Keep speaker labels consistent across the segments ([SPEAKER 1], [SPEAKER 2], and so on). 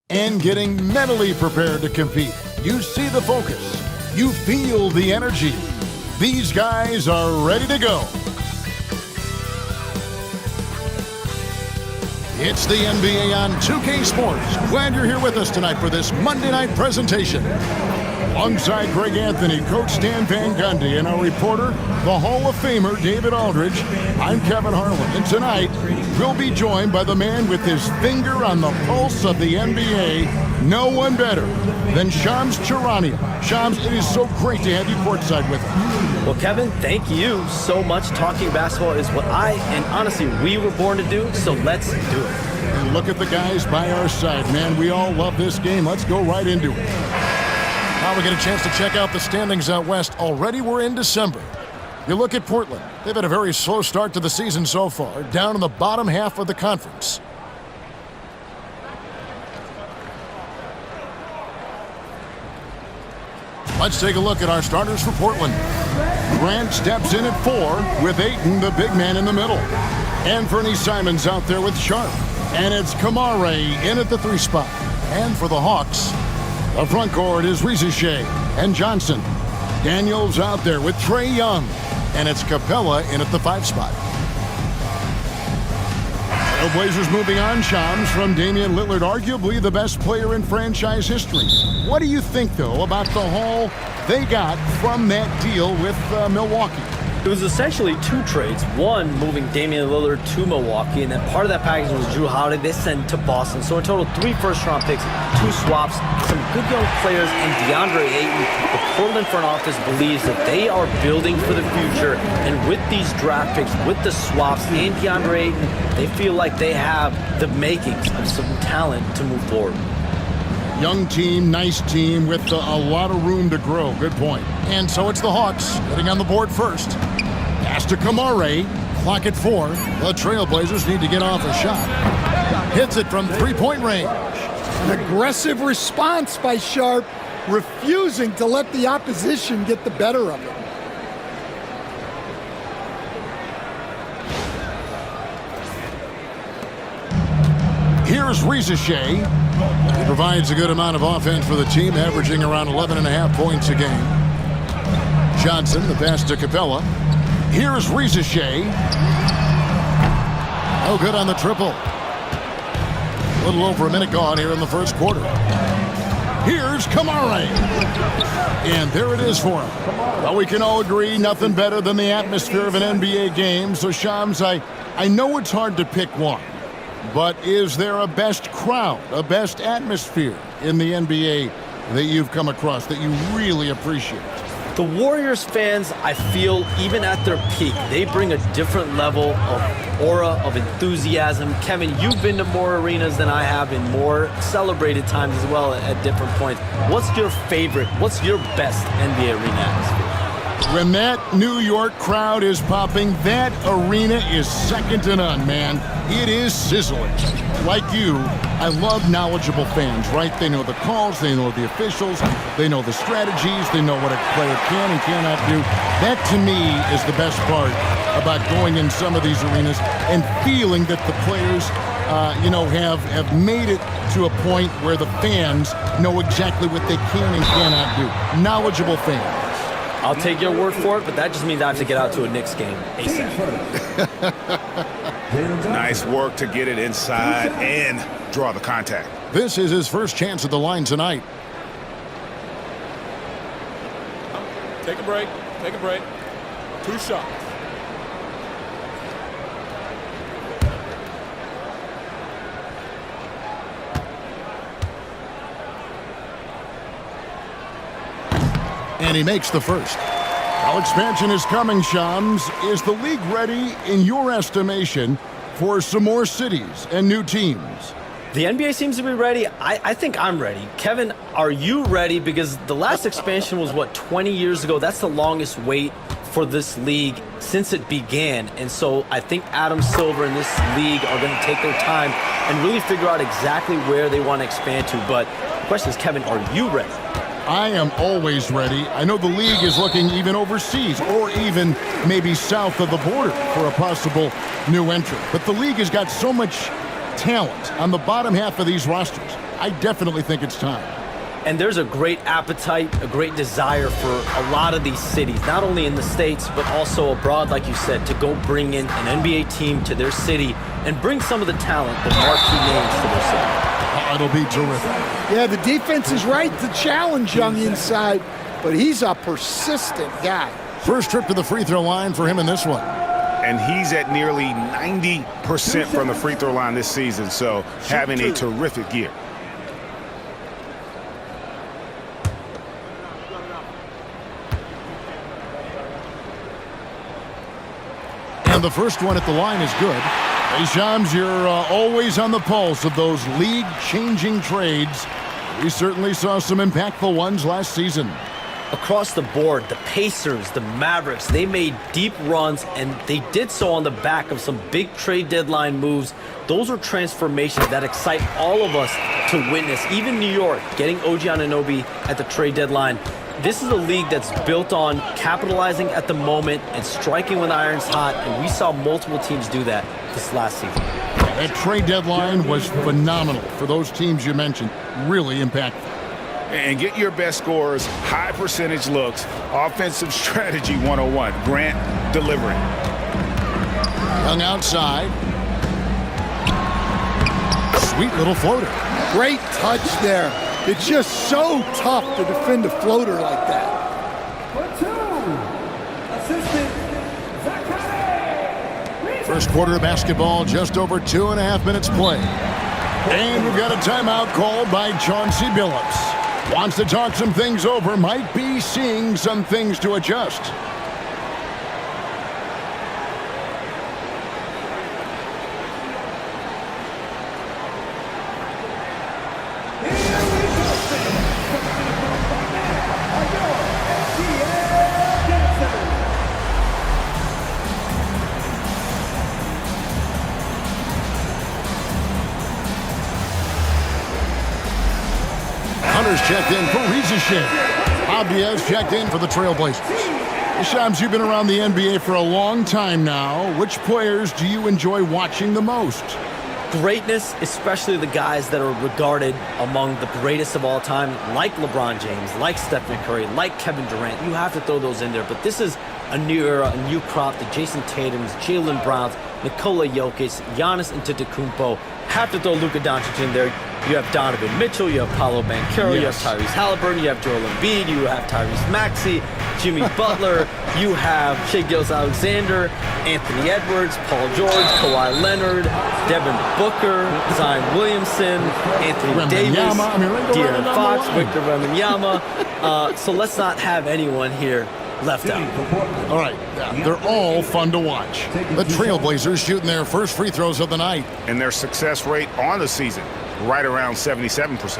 [SPEAKER 1] And getting mentally prepared to compete. You see the focus. You feel the energy. These guys are ready to go. It's the NBA on 2K Sports. Glad you're here with us tonight for this Monday night presentation. Alongside Greg Anthony, Coach Stan Van Gundy, and our reporter, the Hall of Famer David Aldridge, I'm Kevin Harlan. And tonight, we'll be joined by the man with his finger on the pulse of the NBA. No one better than Shams Charania. Shams, it is so great to have you courtside with us.
[SPEAKER 2] Well, Kevin, thank you so much. Talking basketball is what I, and honestly, we were born to do, so let's do it.
[SPEAKER 1] And look at the guys by our side, man. We all love this game. Let's go right into it. Now we get a chance to check out the standings out west. Already we're in December. You look at Portland. They've had a very slow start to the season so far, down in the bottom half of the conference. Let's take a look at our starters for Portland. Grant steps in at 4 with Ayton, the big man, in the middle. Anthony Simons out there with Sharp. And it's Kamare in at the 3 spot. And for the Hawks, the front court is Riziche and Johnson. Daniels out there with Trae Young. And it's Capella in at the 5 spot. The Blazers moving on. Shams from Damian Lillard, arguably the best player in franchise history. What do you think, though, about the haul they got from that deal with Milwaukee?
[SPEAKER 2] It was essentially 2 trades. One, moving Damian Lillard to Milwaukee, and then part of that package was Drew Holiday they sent to Boston. So in total, 3 first-round picks, 2 swaps, some good young players, and DeAndre Ayton. The Portland front office believes that they are building for the future, and with these draft picks, with the swaps, and DeAndre Ayton, they feel like they have the makings of some talent to move forward.
[SPEAKER 1] Young team, nice team with a lot of room to grow. Good point. And so it's the Hawks getting on the board first. Pass to Kamare. Clock at 4. The Trailblazers need to get off a shot. Hits it from 3-point range.
[SPEAKER 3] An aggressive response by Sharp, refusing to let the opposition get the better of it.
[SPEAKER 1] Here's Riziche. He provides a good amount of offense for the team, averaging around 11.5 points a game. Johnson, the pass to Capella. Here's Riziche. Oh, good on the triple. A little over a minute gone here in the first quarter. Here's Kamare. And there it is for him. Well, we can all agree nothing better than the atmosphere of an NBA game. So, Shams, I know it's hard to pick one. But is there a best crowd, a best atmosphere in the NBA that you've come across that you really appreciate?
[SPEAKER 2] The Warriors fans, I feel, even at their peak, they bring a different level of aura, of enthusiasm. Kevin, you've been to more arenas than I have in more celebrated times as well at different points. What's your favorite, what's your best NBA arena atmosphere?
[SPEAKER 1] When that New York crowd is popping, that arena is second to none, man. It is sizzling. Like you, I love knowledgeable fans, right? They know the calls, they know the officials, they know the strategies, they know what a player can and cannot do. That, to me, is the best part about going in some of these arenas and feeling that the players have made it to a point where the fans know exactly what they can and cannot do. Knowledgeable fans.
[SPEAKER 2] I'll take your word for it, but that just means I have to get out to a Knicks game ASAP.
[SPEAKER 4] Nice work to get it inside and draw the contact.
[SPEAKER 1] This is his first chance at the line tonight.
[SPEAKER 5] Take a break. Take a break. 2 shots.
[SPEAKER 1] And he makes the first. How expansion is coming, Shams. Is the league ready, in your estimation, for some more cities and new teams?
[SPEAKER 2] The NBA seems to be ready. I think I'm ready. Kevin, are you ready? Because the last expansion was, 20 years ago? That's the longest wait for this league since it began. And so I think Adam Silver and this league are going to take their time and really figure out exactly where they want to expand to. But the question is, Kevin, are you ready?
[SPEAKER 1] I am always ready. I know the league is looking even overseas or even maybe south of the border for a possible new entrant. But the league has got so much talent on the bottom half of these rosters. I definitely think it's time.
[SPEAKER 2] And there's a great appetite, a great desire for a lot of these cities, not only in the States, but also abroad, like you said, to go bring in an NBA team to their city and bring some of the talent, the marquee names to their city.
[SPEAKER 1] It'll be terrific.
[SPEAKER 3] Yeah, the defense is right to challenge Young inside, but he's a persistent guy.
[SPEAKER 1] First trip to the free throw line for him in this one.
[SPEAKER 4] And he's at nearly 90% from the free throw line this season, so having a terrific year.
[SPEAKER 1] And the first one at the line is good. Hey, Shams, you're always on the pulse of those league-changing trades. We certainly saw some impactful ones last season.
[SPEAKER 2] Across the board, the Pacers, the Mavericks, they made deep runs, and they did so on the back of some big trade deadline moves. Those are transformations that excite all of us to witness. Even New York, getting OG Anunoby at the trade deadline. This is a league that's built on capitalizing at the moment and striking when the iron's hot, and we saw multiple teams do that this last season.
[SPEAKER 1] That trade deadline was phenomenal for those teams you mentioned. Really impactful.
[SPEAKER 4] And get your best scorers, high percentage looks, offensive strategy 101. Grant delivering.
[SPEAKER 1] Young outside. Sweet little floater.
[SPEAKER 3] Great touch there. It's just so tough to defend a floater like that.
[SPEAKER 1] First quarter of basketball, just over 2.5 minutes play. And we've got a timeout called by Chauncey Billups. Wants to talk some things over, might be seeing some things to adjust. Hunter's checked in for Riza. Abdiaz checked in for the Trailblazers. Shams, you've been around the NBA for a long time now. Which players do you enjoy watching the most?
[SPEAKER 2] Greatness, especially the guys that are regarded among the greatest of all time, like LeBron James, like Stephen Curry, like Kevin Durant. You have to throw those in there. But this is a new era, a new crop. The Jason Tatums, Jalen Browns, Nikola Jokic, Giannis Antetokounmpo. Have to throw Luka Doncic in there. You have Donovan Mitchell, you have Paolo Banchero, you have Tyrese Halliburton, you have Joel Embiid, you have Tyrese Maxey, Jimmy Butler, you have Shai Gilgeous-Alexander, Anthony Edwards, Paul George, Kawhi Leonard, Devin Booker, Zion Williamson, Anthony Davis, De'Aaron Fox, Victor Wembanyama. So let's not have anyone here left out.
[SPEAKER 1] All right, they're all fun to watch. The Trailblazers shooting their first free throws of the night.
[SPEAKER 4] And their success rate on the season, right around 77%.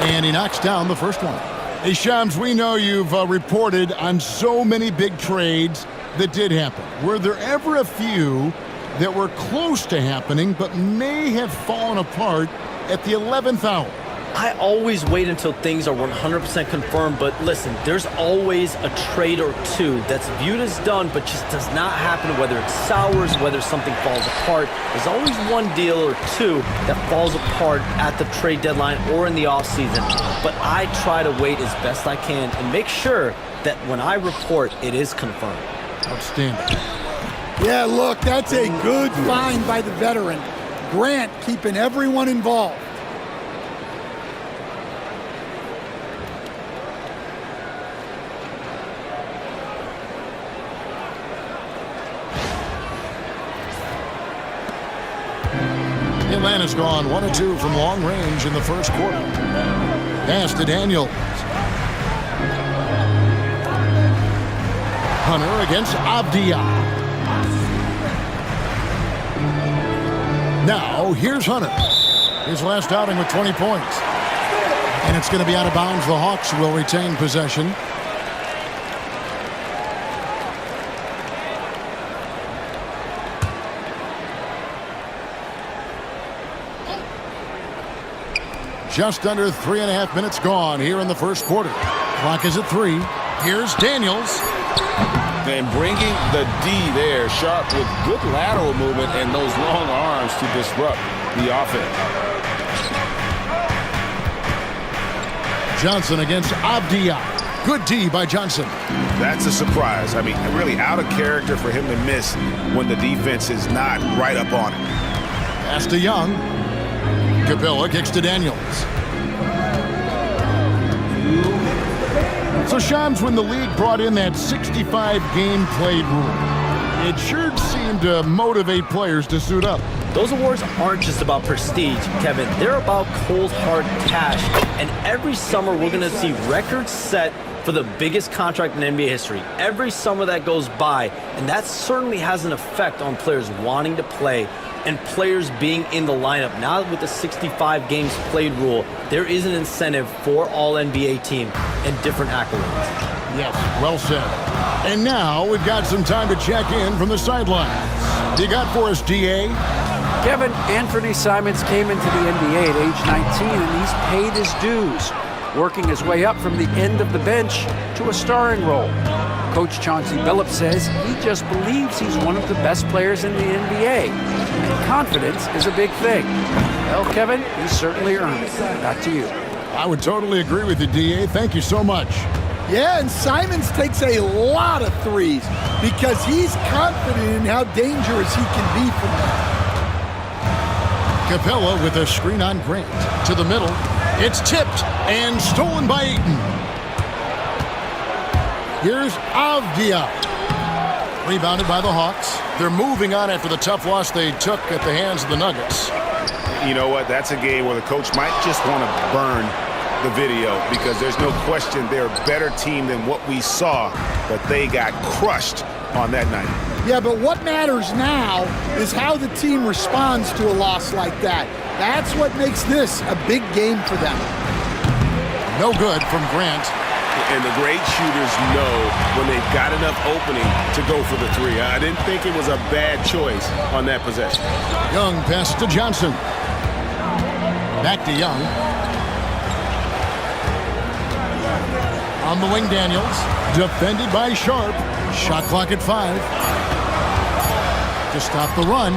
[SPEAKER 1] And he knocks down the first one. Hey, Shams, we know you've reported on so many big trades that did happen. Were there ever a few that were close to happening but may have fallen apart at the 11th hour?
[SPEAKER 2] I always wait until things are 100% confirmed, but listen, there's always a trade or two that's viewed as done but just does not happen, whether it's sours, whether something falls apart. There's always one deal or two that falls apart at the trade deadline or in the offseason, but I try to wait as best I can and make sure that when I report, it is confirmed.
[SPEAKER 1] Outstanding.
[SPEAKER 3] Yeah, look, that's a good find by the veteran. Grant keeping everyone involved.
[SPEAKER 1] Atlanta's gone 1 of 2 from long range in the first quarter. Pass to Daniels. Hunter against Abdiya. Now, here's Hunter. His last outing with 20 points. And it's going to be out of bounds. The Hawks will retain possession. Just under 3.5 minutes gone here in the first quarter. Clock is at 3. Here's Daniels.
[SPEAKER 4] And bringing the D there, Sharp with good lateral movement and those long arms to disrupt the offense.
[SPEAKER 1] Johnson against Avdia. Good D by Johnson.
[SPEAKER 4] That's a surprise. I mean, really out of character for him to miss when the defense is not right up on it.
[SPEAKER 1] Pass to Young. Capella kicks to Daniels. So, Shams, when the league brought in that 65-game played rule, it sure seemed to motivate players to suit up.
[SPEAKER 2] Those awards aren't just about prestige, Kevin. They're about cold, hard cash. And every summer, we're going to see records set for the biggest contract in NBA history. Every summer that goes by, and that certainly has an effect on players wanting to play and players being in the lineup. Now with the 65 games played rule, there is an incentive for all NBA team and different accolades.
[SPEAKER 1] Yes, well said. And now we've got some time to check in from the sidelines. You got for us, DA?
[SPEAKER 6] Kevin, Anthony Simons came into the NBA at age 19 and he's paid his dues, working his way up from the end of the bench to a starring role. Coach Chauncey Billups says he just believes he's one of the best players in the NBA. And confidence is a big thing. Well, Kevin, he certainly earned it. Back to you.
[SPEAKER 1] I would totally agree with you, DA. Thank you so much.
[SPEAKER 3] Yeah, and Simons takes a lot of threes because he's confident in how dangerous he can be from there.
[SPEAKER 1] Capella with a screen on Grant. To the middle. It's tipped and stolen by Ayton. Here's Avdia. Rebounded by the Hawks. They're moving on after the tough loss they took at the hands of the Nuggets.
[SPEAKER 4] You know what? That's a game where the coach might just want to burn the video because there's no question they're a better team than what we saw, but they got crushed on that night.
[SPEAKER 3] Yeah, but what matters now is how the team responds to a loss like that. That's what makes this a big game for them.
[SPEAKER 1] No good from Grant.
[SPEAKER 4] And the great shooters know when they've got enough opening to go for the three. I didn't think it was a bad choice on that possession.
[SPEAKER 1] Young pass to Johnson. Back to Young. On the wing, Daniels. Defended by Sharp. Shot clock at 5. To stop the run.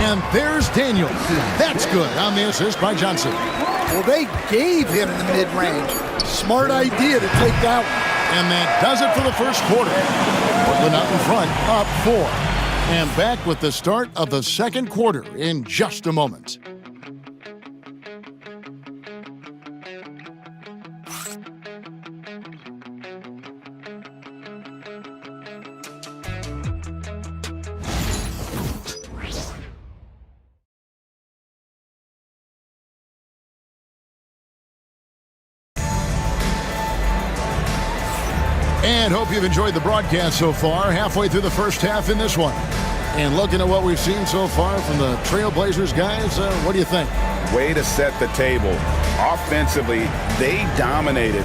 [SPEAKER 1] And there's Daniels. That's good on the assist by Johnson.
[SPEAKER 3] Well, they gave him the mid-range. Smart idea to take that one.
[SPEAKER 1] And that does it for the first quarter. Portland out in front, up 4. And back with the start of the second quarter in just a moment. And hope you've enjoyed the broadcast so far. Halfway through the first half in this one. And looking at what we've seen so far from the Trailblazers guys, what do you think?
[SPEAKER 4] Way to set the table. Offensively, they dominated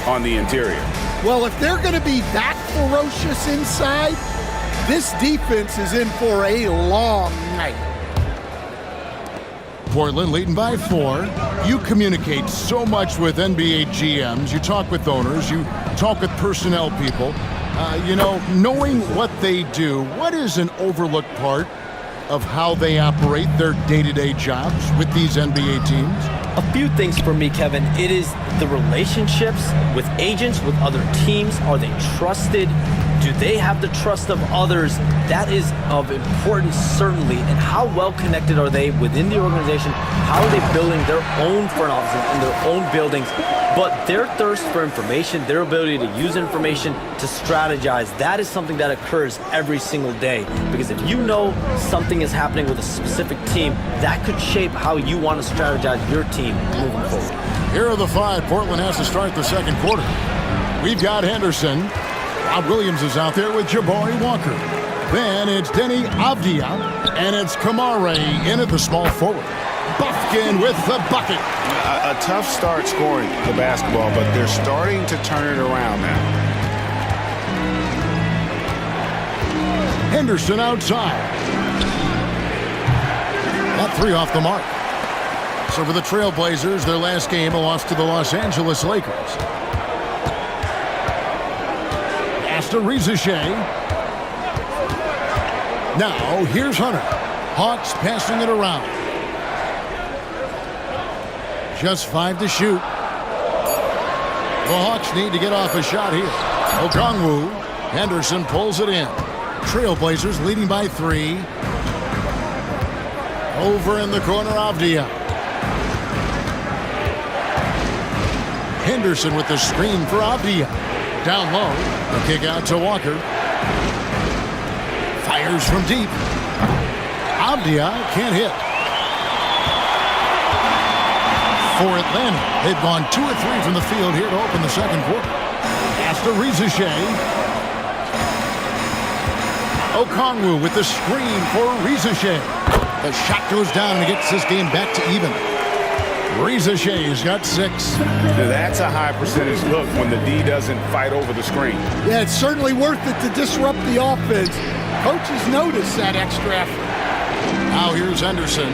[SPEAKER 4] on the interior.
[SPEAKER 3] Well, if they're going to be that ferocious inside, this defense is in for a long night.
[SPEAKER 1] Portland leading by 4. You communicate so much with NBA GMs. You talk with owners. You talk with personnel people. Knowing what they do, what is an overlooked part of how they operate their day-to-day jobs with these NBA teams?
[SPEAKER 2] A few things for me, Kevin. It is the relationships with agents, with other teams. Are they trusted? Do they have the trust of others? That is of importance, certainly. And how well connected are they within the organization? How are they building their own front offices in their own buildings? But their thirst for information, their ability to use information to strategize, that is something that occurs every single day. Because if you know something is happening with a specific team, that could shape how you want to strategize your team moving forward.
[SPEAKER 1] Here are the 5 Portland has to start the second quarter. We've got Henderson. Rob Williams is out there with Jabari Walker. Then it's Denny Avdia, and it's Kamare in at the small forward. Bufkin with the bucket.
[SPEAKER 4] A tough start scoring the basketball, but they're starting to turn it around now.
[SPEAKER 1] Henderson outside. That three off the mark. So for the Trailblazers, their last game, a loss to the Los Angeles Lakers. Pass to Rizichet. Now, here's Hunter. Hawks passing it around. Just 5 to shoot. The Hawks need to get off a shot here. Okongwu. Henderson pulls it in. Trailblazers leading by 3. Over in the corner, Avdia. Henderson with the screen for Avdia. Down low. The kick out to Walker. Fires from deep. Avdia can't hit. For Atlanta, they've gone 2 of 3 from the field here to open the second quarter. Pass to Rizichet. Okongwu with the screen for Rizichet. The shot goes down and gets this game back to even. Rizichet's got 6.
[SPEAKER 4] That's a high percentage look when the D doesn't fight over the screen.
[SPEAKER 3] Yeah, it's certainly worth it to disrupt the offense. Coaches notice that extra effort.
[SPEAKER 1] Now here's Henderson.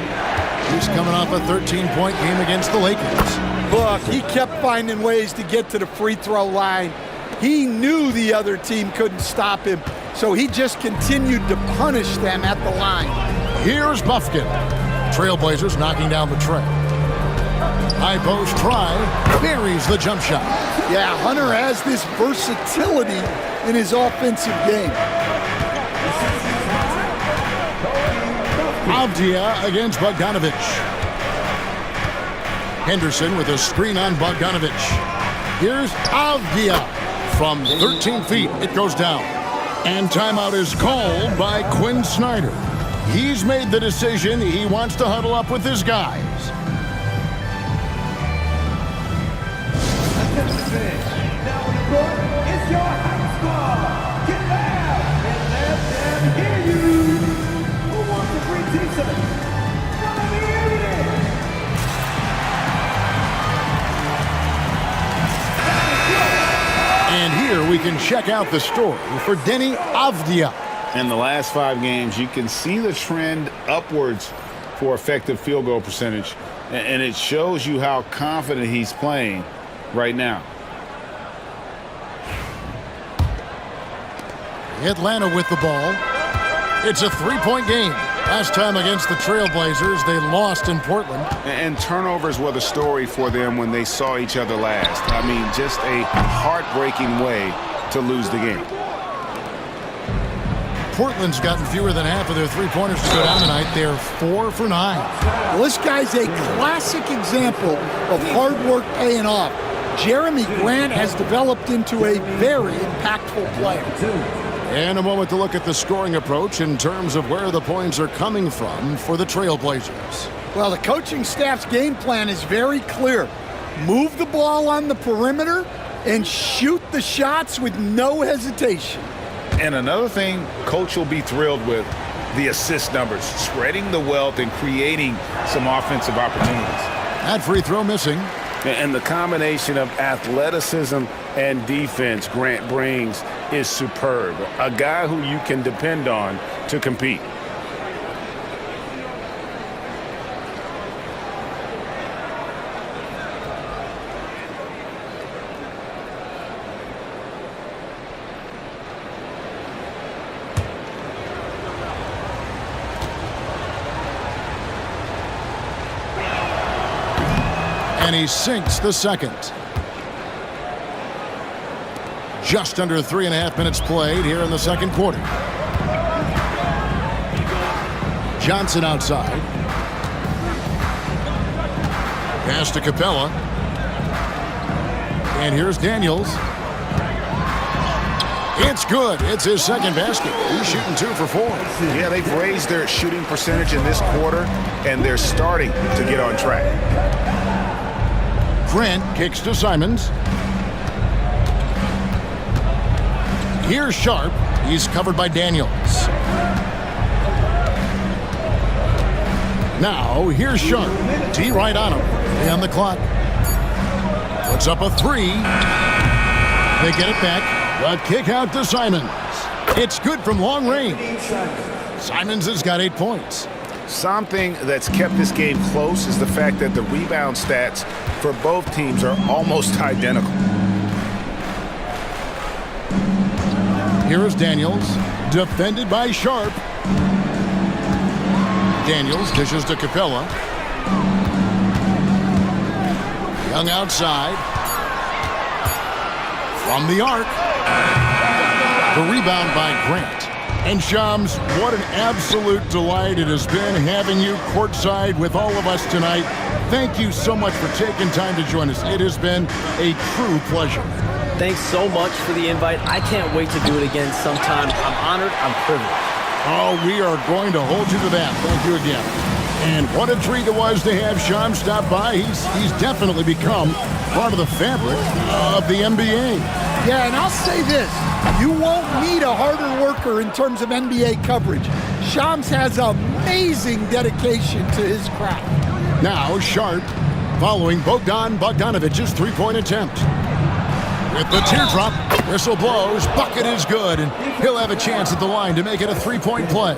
[SPEAKER 1] He's coming off a 13-point game against the Lakers.
[SPEAKER 3] Look, he kept finding ways to get to the free throw line. He knew the other team couldn't stop him, so he just continued to punish them at the line.
[SPEAKER 1] Here's Bufkin. Trailblazers knocking down the tray. High post try. Buries the jump shot.
[SPEAKER 3] Yeah, Hunter has this versatility in his offensive game.
[SPEAKER 1] Avdia against Bogdanovich. Henderson with a screen on Bogdanovich. Here's Avdia. From 13 feet, it goes down. And timeout is called by Quinn Snyder. He's made the decision. He wants to huddle up with his guys.
[SPEAKER 7] Now on the court, it's your house squad. Get loud and let them hear you. Who wants to bring team to them? Let me hear it.
[SPEAKER 1] And here we can check out the story for Denny Avdia.
[SPEAKER 4] In the last 5 games, you can see the trend upwards for effective field goal percentage, and it shows you how confident he's playing right now.
[SPEAKER 1] Atlanta with the ball. It's a 3-point game. Last time against the Trailblazers, they lost in Portland.
[SPEAKER 4] And turnovers were the story for them when they saw each other last. I mean, just a heartbreaking way to lose the game.
[SPEAKER 1] Portland's gotten fewer than half of their three-pointers to go down tonight. They're 4 for 9.
[SPEAKER 3] Well, this guy's a classic example of hard work paying off. Jeremy Grant has developed into a very impactful player.
[SPEAKER 1] And a moment to look at the scoring approach in terms of where the points are coming from for the Trailblazers.
[SPEAKER 3] Well, the coaching staff's game plan is very clear. Move the ball on the perimeter and shoot the shots with no hesitation.
[SPEAKER 4] And another thing Coach will be thrilled with, the assist numbers, spreading the wealth and creating some offensive opportunities.
[SPEAKER 1] That free throw missing.
[SPEAKER 4] And the combination of athleticism and defense Grant brings is superb. A guy who you can depend on to compete.
[SPEAKER 1] And he sinks the second. Just under 3.5 minutes played here in the second quarter. Johnson outside. Pass to Capella. And here's Daniels. It's good. It's his second basket. He's shooting 2 for 4.
[SPEAKER 4] Yeah, they've raised their shooting percentage in this quarter, and they're starting to get on track.
[SPEAKER 1] Grant kicks to Simons. Here's Sharp. He's covered by Daniels. Now, here's Sharp. T right on him. Stay on the clock. Puts up a three. They get it back. The kick out to Simons. It's good from long range. Simons has got 8 points.
[SPEAKER 4] Something that's kept this game close is the fact that the rebound stats for both teams are almost identical.
[SPEAKER 1] Here is Daniels, defended by Sharp. Daniels dishes to Capella. Young outside. From the arc. The rebound by Grant. And Shams, what an absolute delight it has been having you courtside with all of us tonight. Thank you so much for taking time to join us. It has been a true pleasure.
[SPEAKER 2] Thanks so much for the invite. I can't wait to do it again sometime. I'm honored. I'm privileged.
[SPEAKER 1] Oh, we are going to hold you to that. Thank you again. And what a treat it was to have Shams stop by. He's definitely become part of the fabric of the NBA.
[SPEAKER 3] Yeah, and I'll say this. You won't need a harder worker in terms of NBA coverage. Shams has amazing dedication to his craft.
[SPEAKER 1] Now Sharp following Bogdan Bogdanovic's three-point attempt. With the teardrop, whistle blows, bucket is good, and he'll have a chance at the line to make it a three-point play.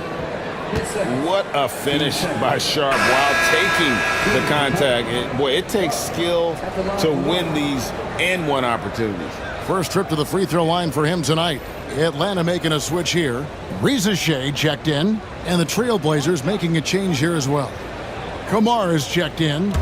[SPEAKER 4] What a finish by Sharp while taking the contact. It takes skill to win these and-one opportunities.
[SPEAKER 1] First trip to the free throw line for him tonight. Atlanta making a switch here. Reza Shea checked in, and the Trailblazers making a change here as well. Kamar is checked in.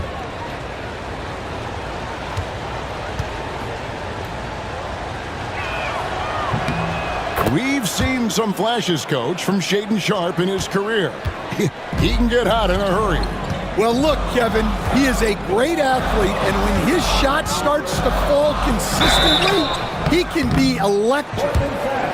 [SPEAKER 1] We've seen some flashes, Coach, from Shaedon Sharp in his career. He can get hot in a hurry.
[SPEAKER 3] Well, look, Kevin, he is a great athlete, and when his shot starts to fall consistently, he can be electric.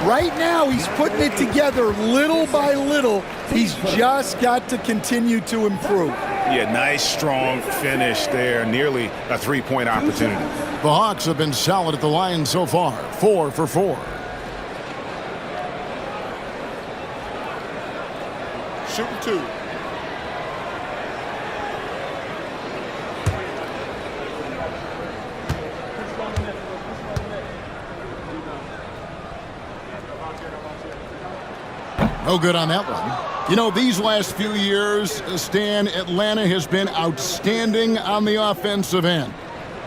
[SPEAKER 3] Right now, he's putting it together little by little. He's just got to continue to improve.
[SPEAKER 4] Yeah, nice, strong finish there. Nearly a three-point opportunity.
[SPEAKER 1] The Hawks have been solid at the line so far. 4 for 4.
[SPEAKER 5] Shooting two.
[SPEAKER 1] No good on that one. You know, these last few years, Stan, Atlanta has been outstanding on the offensive end.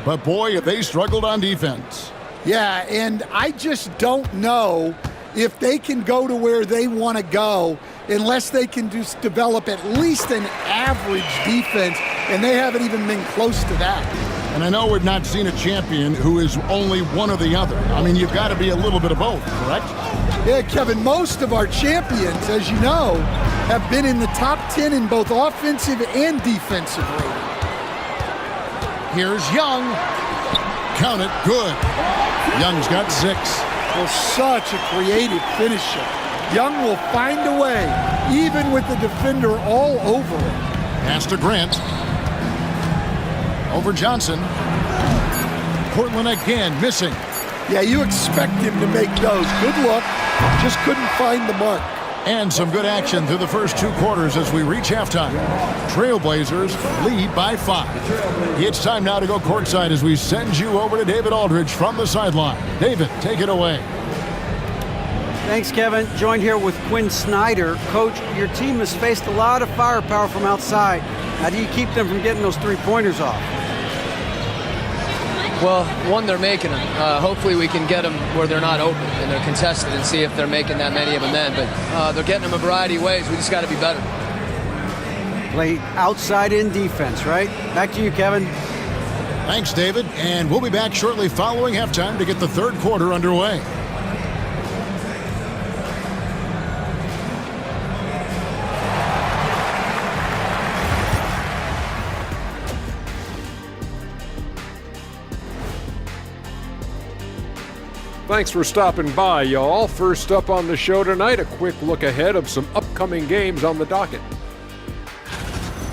[SPEAKER 1] But boy, have they struggled on defense.
[SPEAKER 3] Yeah, and I just don't know if they can go to where they want to go unless they can just develop at least an average defense, and they haven't even been close to that.
[SPEAKER 1] And I know we've not seen a champion who is only one or the other. I mean, you've got to be a little bit of both, correct?
[SPEAKER 3] Yeah, Kevin, most of our champions, as you know, have been in the top 10 in both offensive and defensive rating.
[SPEAKER 1] Here's Young. Count it, good. Young's got 6.
[SPEAKER 3] Well, such a creative finisher. Young will find a way, even with the defender all over him.
[SPEAKER 1] Pass to Grant. Over Johnson. Portland again, missing.
[SPEAKER 3] Yeah, you expect him to make those. Good look. Just couldn't find the mark.
[SPEAKER 1] And some good action through the first 2 quarters as we reach halftime. Trailblazers lead by 5. It's time now to go courtside as we send you over to David Aldridge from the sideline. David, take it away.
[SPEAKER 6] Thanks, Kevin. Joined here with Quinn Snyder. Coach, your team has faced a lot of firepower from outside. How do you keep them from getting those three-pointers off?
[SPEAKER 8] Well, one, they're making them. Hopefully we can get them where they're not open and they're contested and see if they're making that many of them then. But they're getting them a variety of ways. We just got to be better.
[SPEAKER 6] Play outside-in defense, right? Back to you, Kevin.
[SPEAKER 1] Thanks, David. And we'll be back shortly following halftime to get the third quarter underway.
[SPEAKER 9] Thanks for stopping by, y'all. First up on the show tonight, a quick look ahead of some upcoming games on the docket.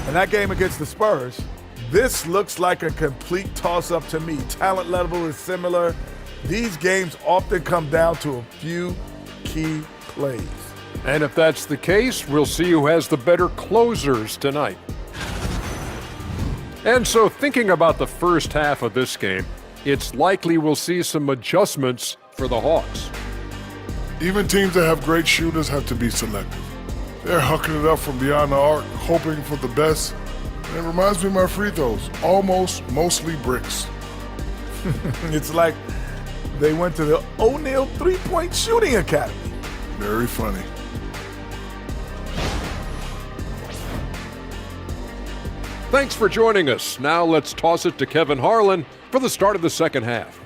[SPEAKER 10] And that game against the Spurs, this looks like a complete toss-up to me. Talent level is similar. These games often come down to a few key plays.
[SPEAKER 9] And if that's the case, we'll see who has the better closers tonight. And so thinking about the first half of this game, it's likely we'll see some adjustments for the Hawks.
[SPEAKER 11] Even teams that have great shooters have to be selective. They're hucking it up from beyond the arc, hoping for the best. And it reminds me of my free throws, almost mostly bricks.
[SPEAKER 10] It's like they went to the O'Neal three-point shooting academy.
[SPEAKER 11] Very funny.
[SPEAKER 9] Thanks for joining us. Now let's toss it to Kevin Harlan for the start of the second half.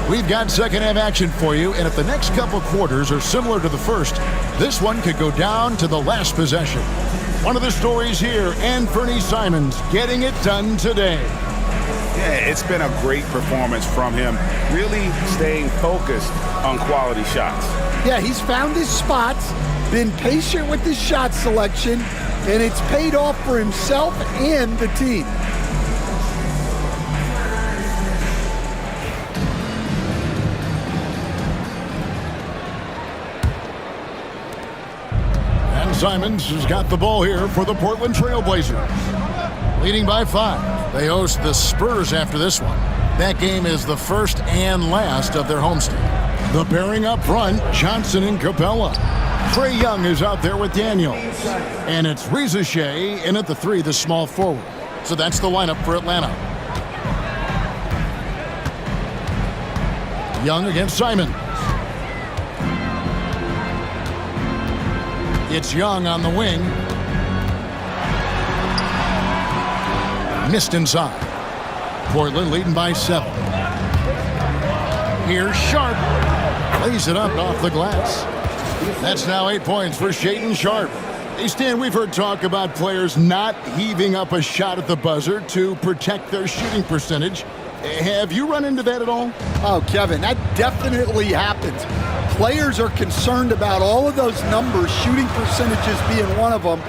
[SPEAKER 1] We've got second half action for you, and if the next couple quarters are similar to the first, this one could go down to the last possession. One of the stories here, Anthony Simons getting it done today.
[SPEAKER 4] Yeah, it's been a great performance from him, really staying focused on quality shots.
[SPEAKER 3] Yeah, he's found his spots, been patient with his shot selection, and it's paid off for himself and the team.
[SPEAKER 1] Simons has got the ball here for the Portland Trail Blazers. Leading by 5. They host the Spurs after this one. That game is the first and last of their homestand. The pairing up front, Johnson and Capella. Trae Young is out there with Daniels. And it's Reza Shea in at the 3, the small forward. So that's the lineup for Atlanta. Young against Simons. It's Young on the wing. Missed inside. Portland leading by 7. Here's Sharp. Lays it up off the glass. That's now 8 points for Shaedon Sharp. Hey, Stan, we've heard talk about players not heaving up a shot at the buzzer to protect their shooting percentage. Have you run into that at all?
[SPEAKER 3] Oh, Kevin, that definitely happens. Players are concerned about all of those numbers, shooting percentages being one of them,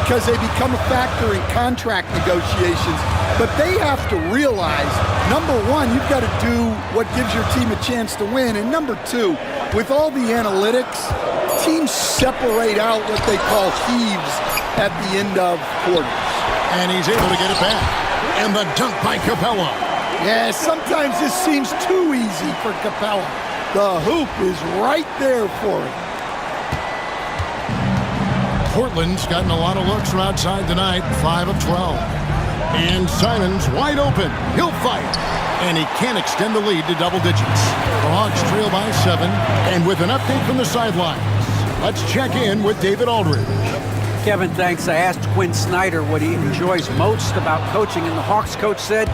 [SPEAKER 3] because they become a factor in contract negotiations. But they have to realize, number one, you've got to do what gives your team a chance to win. And number two, with all the analytics, teams separate out what they call heaves at the end of quarters.
[SPEAKER 1] And he's able to get it back. And the dunk by Capella.
[SPEAKER 3] Yeah, sometimes this seems too easy for Capella. The hoop is right there for him.
[SPEAKER 1] Portland's gotten a lot of looks from outside tonight, 5 of 12. And Simons wide open. He'll fight. And he can't extend the lead to double digits. The Hawks trail by 7. And with an update from the sidelines, let's check in with David Aldridge.
[SPEAKER 6] Kevin, thanks. I asked Quinn Snyder what he enjoys most about coaching, and the Hawks coach said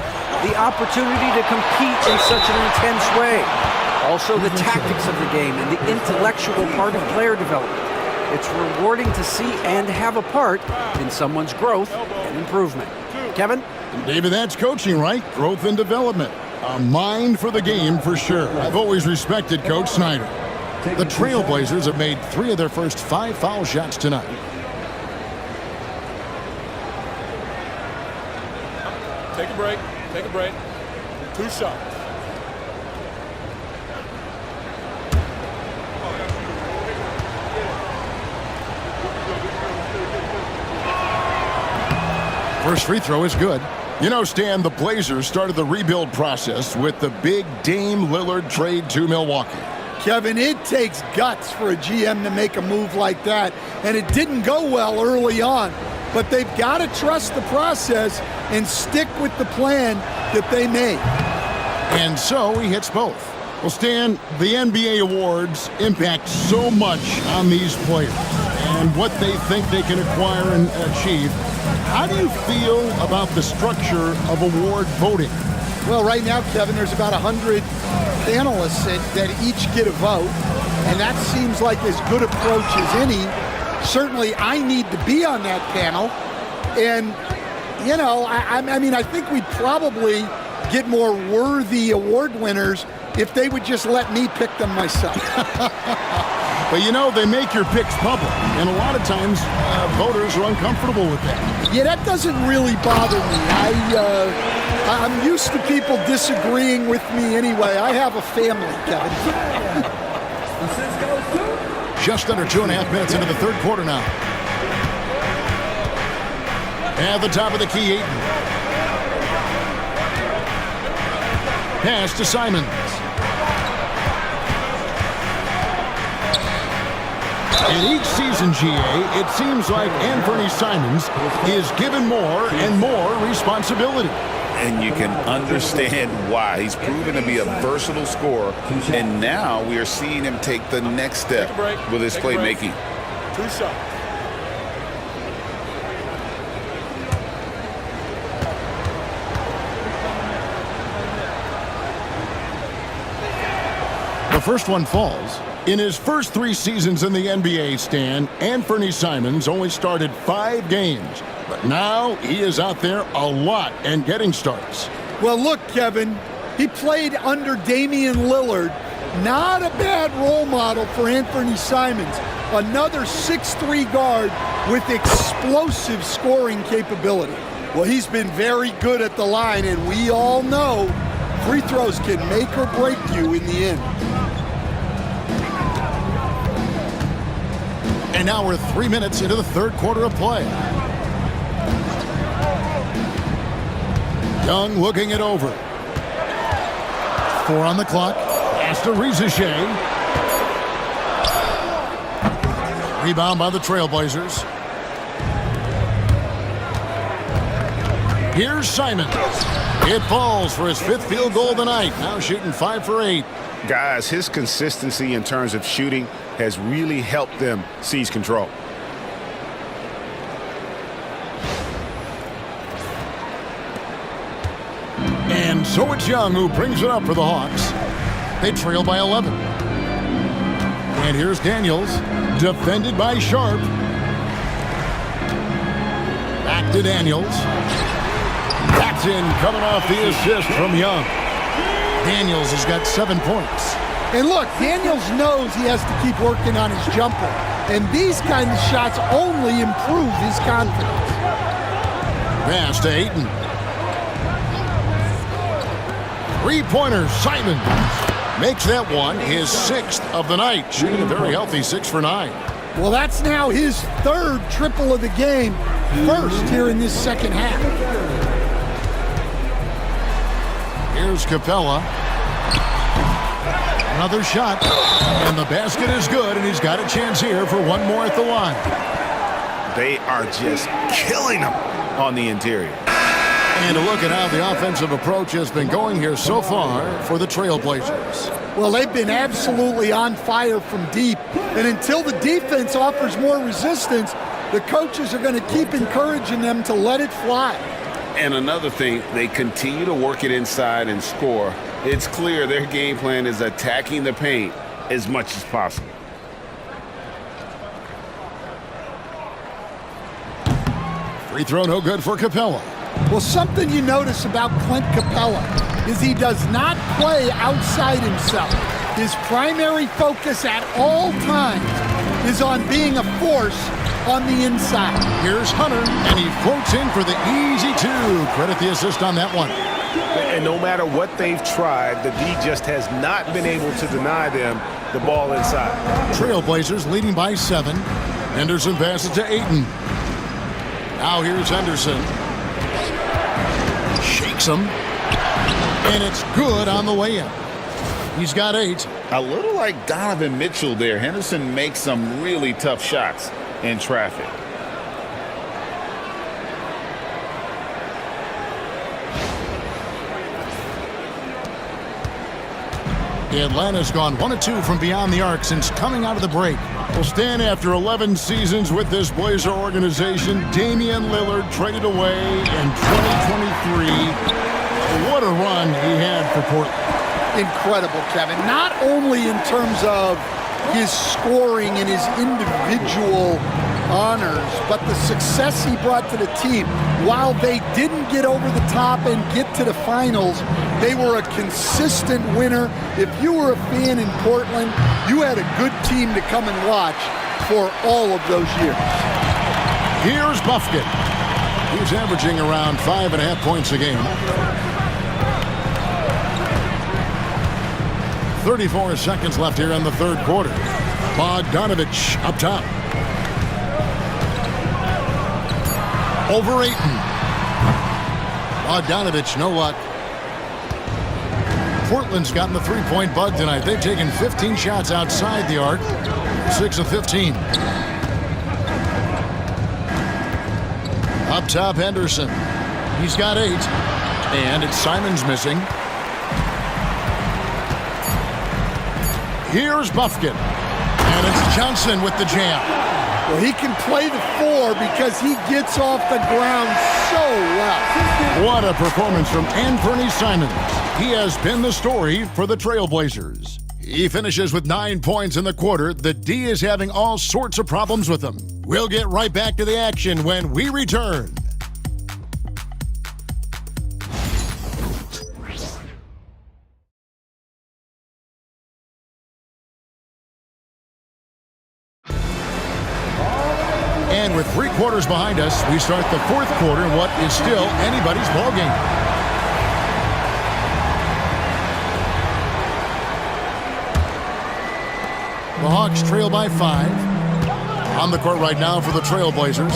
[SPEAKER 6] the opportunity to compete in such an intense way. Also the tactics of the game and the intellectual part of player development. It's rewarding to see and have a part in someone's growth and improvement. Kevin?
[SPEAKER 1] David, that's coaching, right? Growth and development. A mind for the game for sure. I've always respected Coach Snyder. The Trailblazers have made 3 of their first 5 foul shots tonight.
[SPEAKER 5] Take a break. Take a break. 2 shots.
[SPEAKER 1] First free throw is good. You know, Stan, the Blazers started the rebuild process with the big Dame Lillard trade to Milwaukee.
[SPEAKER 3] Kevin, it takes guts for a GM to make a move like that, and it didn't go well early on. But they've got to trust the process and stick with the plan that they made.
[SPEAKER 1] And so he hits both. Well, Stan, the NBA awards impact so much on these players and what they think they can acquire and achieve. How do you feel about the structure of award voting?
[SPEAKER 3] Well, right now, Kevin, there's about 100 panelists that each get a vote, and that seems like as good approach as any. Certainly, I need to be on that panel, and, you know, I mean, I think we'd probably get more worthy award winners if they would just let me pick them myself.
[SPEAKER 1] But you know, they make your picks public, and a lot of times voters are uncomfortable with that.
[SPEAKER 3] Yeah, that doesn't really bother me. I'm used to people disagreeing with me anyway. I have a family, Kevin.
[SPEAKER 1] Just under 2.5 minutes into the third quarter now. At the top of the key, Ayton. Pass to Simons. In each season, GA, it seems like Anthony Simons is given more and more responsibility.
[SPEAKER 4] And you can understand why. He's proven to be a versatile scorer, and now we are seeing him take the next step with his playmaking.
[SPEAKER 5] 2 shots.
[SPEAKER 1] The first one falls. In his first 3 seasons in the NBA, Stan, Anthony Simons only started 5 games. But now he is out there a lot and getting starts.
[SPEAKER 3] Well, look, Kevin, he played under Damian Lillard. Not a bad role model for Anthony Simons. Another 6'3" guard with explosive scoring capability. Well, he's been very good at the line, and we all know free throws can make or break you in the end.
[SPEAKER 1] And now we're 3 minutes into the third quarter of play. Young looking it over. 4 on the clock. Pass to Shea. Rebound by the Trailblazers. Here's Simons. It falls for his 5th field goal of the night. Now shooting 5 for 8.
[SPEAKER 4] Guys, his consistency in terms of shooting has really helped them seize control.
[SPEAKER 1] And so it's Young who brings it up for the Hawks. They trail by 11. And here's Daniels, defended by Sharp. Back to Daniels. That's in, coming off the assist from Young. Daniels has got 7 points.
[SPEAKER 3] And look, Daniels knows he has to keep working on his jumper. And these kinds of shots only improve his confidence.
[SPEAKER 1] Pass to Ayton. 3-pointer, Simons makes that one his 6th of the night, shooting a very healthy 6 for 9.
[SPEAKER 3] Well, that's now his 3rd triple of the game, first here in this second half.
[SPEAKER 1] Here's Capella. Another shot, and the basket is good, and he's got a chance here for one more at the line.
[SPEAKER 4] They are just killing him on the interior.
[SPEAKER 1] And a look at how the offensive approach has been going here so far for the Trailblazers.
[SPEAKER 3] Well, they've been absolutely on fire from deep, and until the defense offers more resistance, the coaches are going to keep encouraging them to let it fly.
[SPEAKER 4] And another thing, they continue to work it inside and score. It's clear their game plan is attacking the paint as much as possible.
[SPEAKER 1] Free throw no good for Capella.
[SPEAKER 3] Well, something you notice about Clint Capella is he does not play outside himself. His primary focus at all times is on being a force on the inside.
[SPEAKER 1] Here's Hunter, and he floats in for the easy 2. Credit the assist on that one.
[SPEAKER 4] And no matter what they've tried, the D just has not been able to deny them the ball inside.
[SPEAKER 1] Trailblazers leading by 7. Henderson passes to Ayton. Now here's Henderson. Shakes him. And it's good on the way in. He's got 8.
[SPEAKER 4] A little like Donovan Mitchell there. Henderson makes some really tough shots in traffic.
[SPEAKER 1] Atlanta's gone 1 of 2 from beyond the arc since coming out of the break. Will stand after 11 seasons with this Blazer organization. Damian Lillard traded away in 2023. What a run he had for Portland.
[SPEAKER 3] Incredible, Kevin. Not only in terms of his scoring and his individual honors, but the success he brought to the team, while they didn't get over the top and get to the finals, they were a consistent winner. If you were a fan in Portland, you had a good team to come and watch for all of those years.
[SPEAKER 1] Here's Bufkin. He's averaging around 5.5 points a game. 34 seconds left here in the third quarter. Bogdanovich up top. Over Ayton. Bogdanovich, no luck. Portland's gotten the three-point bug tonight. They've taken 15 shots outside the arc. 6 of 15. Up top, Henderson. He's got 8. And it's Simons missing. Here's Bufkin. And it's Johnson with the jam.
[SPEAKER 3] Well, he can play the 4 because he gets off the ground so well.
[SPEAKER 1] What a performance from Anthony Simons. He has been the story for the Trailblazers. He finishes with 9 points in the quarter. The D is having all sorts of problems with him. We'll get right back to the action when we return. And with 3 quarters behind us, we start the fourth quarter in what is still anybody's ballgame. The Hawks trail by 5. On the court right now for the Trailblazers.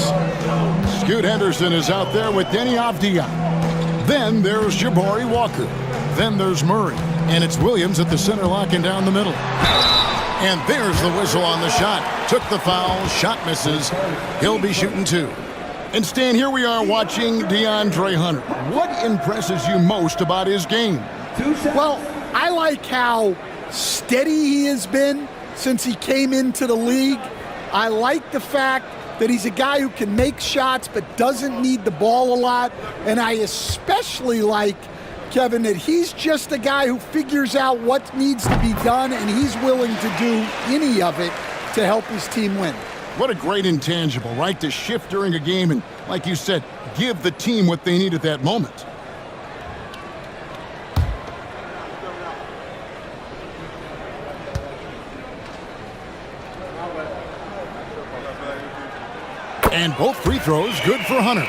[SPEAKER 1] Scoot Henderson is out there with Denny Avdia. Then there's Jabari Walker. Then there's Murray. And it's Williams at the center locking down the middle. And there's the whistle on the shot. Took the foul, shot misses. He'll be shooting 2. And Stan, here we are watching DeAndre Hunter. What impresses you most about his game?
[SPEAKER 3] Well, I like how steady he has been since he came into the league. I like the fact that he's a guy who can make shots but doesn't need the ball a lot. And I especially like, Kevin, that he's just a guy who figures out what needs to be done, and he's willing to do any of it to help his team win.
[SPEAKER 1] What a great intangible, right? To shift during a game and, like you said, give the team what they need at that moment. And both free throws good for Hunter.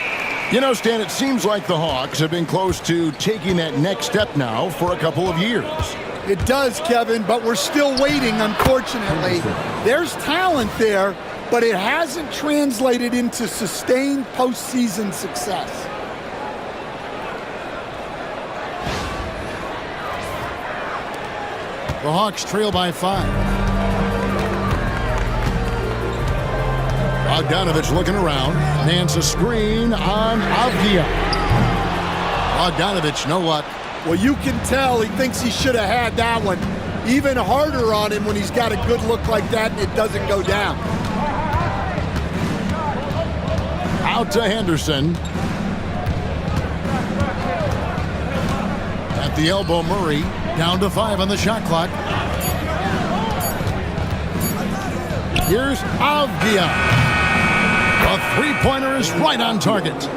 [SPEAKER 1] You know, Stan, it seems like the Hawks have been close to taking that next step now for a couple of years.
[SPEAKER 3] It does, Kevin, but we're still waiting, unfortunately. There's talent there, but it hasn't translated into sustained postseason success.
[SPEAKER 1] The Hawks trail by 5. Bogdanovich looking around. Nance a screen on Avdia. Bogdanovich, no luck.
[SPEAKER 3] Well, you can tell he thinks he should have had that one. Even harder on him when he's got a good look like that and it doesn't go down.
[SPEAKER 1] Out to Henderson. At the elbow, Murray. Down to 5 on the shot clock. Here's Avdia. A three-pointer is right on target.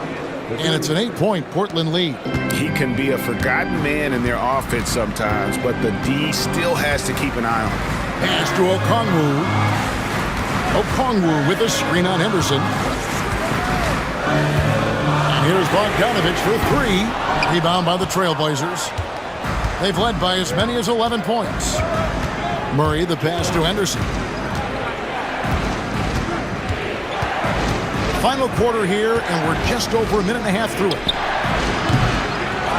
[SPEAKER 1] And it's an 8-point Portland lead.
[SPEAKER 4] He can be a forgotten man in their offense sometimes, but the D still has to keep an eye on him.
[SPEAKER 1] Pass to Okongwu. Okongwu with a screen on Henderson. And here's Bogdanovich for 3. Rebound by the Trailblazers. They've led by as many as 11 points. Murray, the pass to Henderson. Final quarter here, and we're just over a minute and a half through it.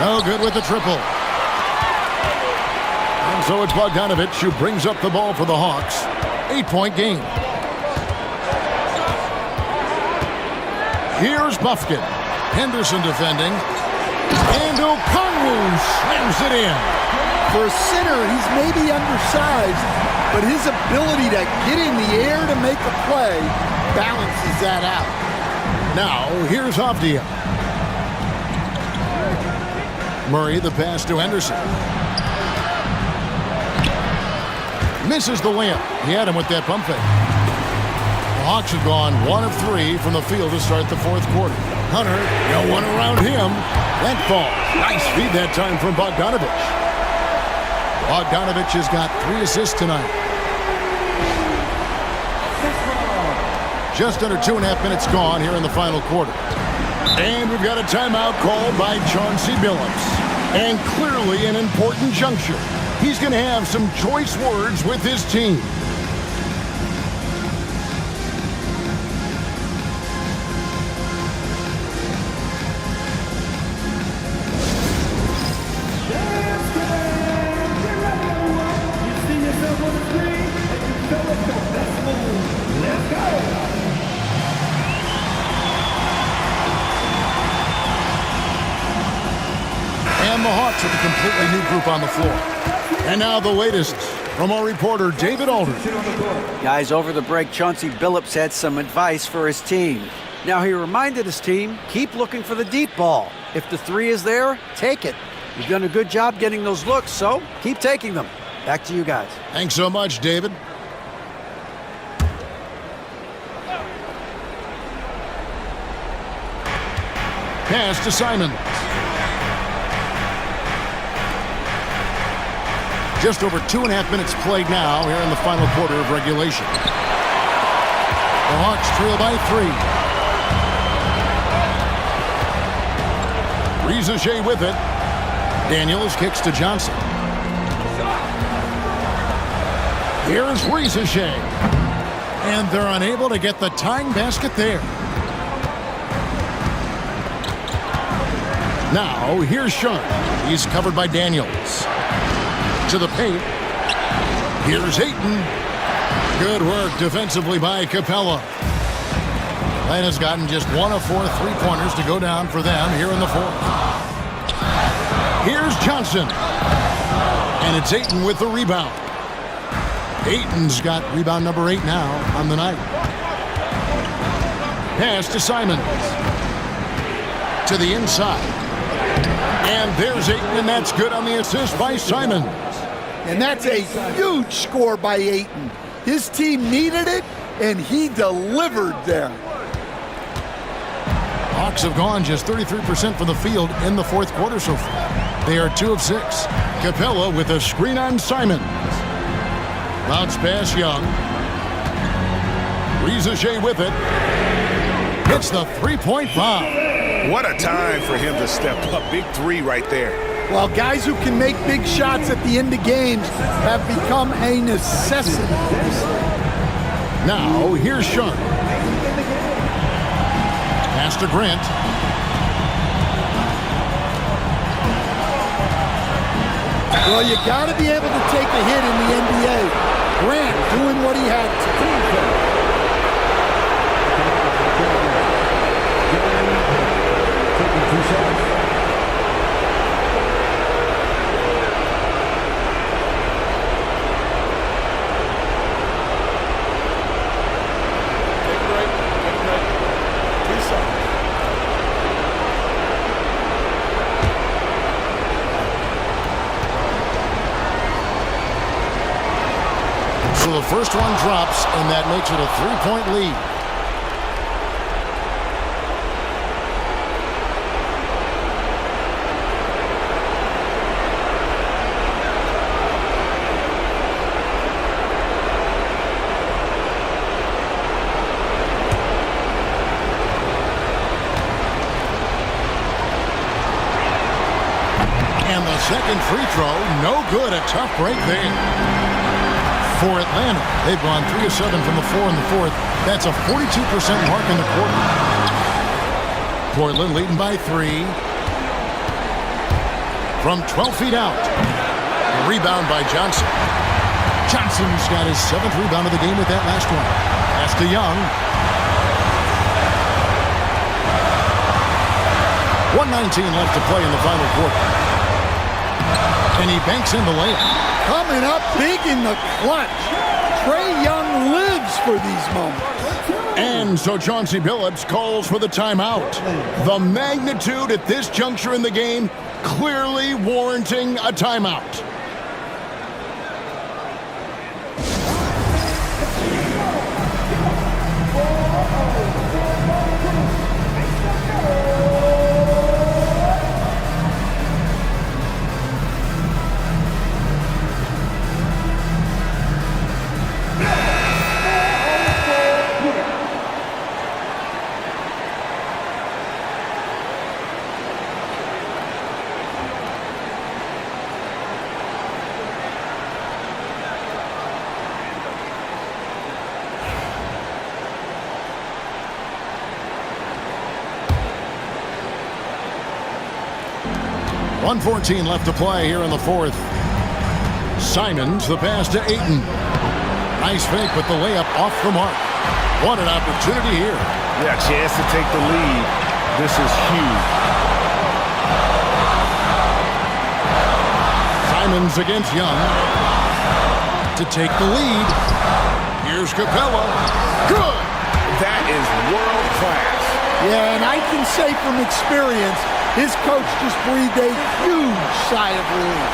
[SPEAKER 1] No good with the triple. And so it's Bogdanovich who brings up the ball for the Hawks. 8-point game. Here's Bufkin. Henderson defending. And Okongwu slams it in.
[SPEAKER 3] For a center, he's maybe undersized, but his ability to get in the air to make a play balances that out.
[SPEAKER 1] Now, here's Avdia. Murray, the pass to Henderson. Misses the layup. He had him with that pump fake. The Hawks have gone 1 of 3 from the field to start the fourth quarter. Hunter, no one around him. That falls. Nice feed that time from Bogdanovich. Bogdanovich has got 3 assists tonight. Just under 2.5 minutes gone here in the final quarter. And we've got a timeout called by Chauncey Billups. And clearly an important juncture. He's going to have some choice words with his team. And the Hawks with a completely new group on the floor. And now the latest from our reporter, David Alder.
[SPEAKER 6] Guys, over the break, Chauncey Billups had some advice for his team. Now, he reminded his team, keep looking for the deep ball. If the 3 is there, take it. You've done a good job getting those looks, so keep taking them. Back to you guys.
[SPEAKER 1] Thanks so much, David. Pass to Simon. Just over 2.5 minutes played now here in the final quarter of regulation. The Hawks trail by 3. Rizachet with it. Daniels kicks to Johnson. Here's Rizachet. And they're unable to get the tying basket there. Now, here's Sharp. He's covered by Daniels. To the paint. Here's Ayton. Good work defensively by Capella. Atlanta's gotten just 1 of 4 3-pointers to go down for them here in the fourth. Here's Johnson. And it's Ayton with the rebound. Ayton's got rebound number 8 now on the night. Pass to Simons. To the inside. And there's Ayton, and that's good on the assist by Simons.
[SPEAKER 3] And that's a huge score by Ayton. His team needed it, and he delivered there.
[SPEAKER 1] Hawks have gone just 33% from the field in the fourth quarter so far. They are 2 of 6. Capella with a screen on Simons. Bounce pass Young. Rizachet with it. Hits the 3-point bomb.
[SPEAKER 4] What a time for him to step up. Big 3 right there.
[SPEAKER 3] Well, guys who can make big shots at the end of games have become a necessity.
[SPEAKER 1] Now, here's Sharp. Pass to Grant.
[SPEAKER 3] Well, you got to be able to take a hit in the NBA. Grant doing what he had to.
[SPEAKER 7] Taking 2 shots.
[SPEAKER 1] So the first one drops, and that makes it a 3-point lead. And the second free throw, no good. A tough break there. For Atlanta, they've gone 3 of 7 from the floor in the fourth. That's a 42% mark in the quarter. Portland leading by 3. From 12 feet out. Rebound by Johnson. Johnson's got his 7th rebound of the game with that last one. Pass to Young. 1:19 left to play in the final quarter. And he banks in the layup.
[SPEAKER 3] Coming up big in the clutch. Trae Young lives for these moments.
[SPEAKER 1] And so Chauncey Billups calls for the timeout. The magnitude at this juncture in the game clearly warranting a timeout. 1:14 left to play here in the fourth. Simons, the pass to Ayton. Nice fake, but the layup off the mark. What an opportunity here.
[SPEAKER 4] Yeah, chance to take the lead. This is huge.
[SPEAKER 1] Simons against Young to take the lead. Here's Capella. Good.
[SPEAKER 4] That is world class.
[SPEAKER 3] Yeah, and I can say from experience, his coach just breathed a huge sigh of relief.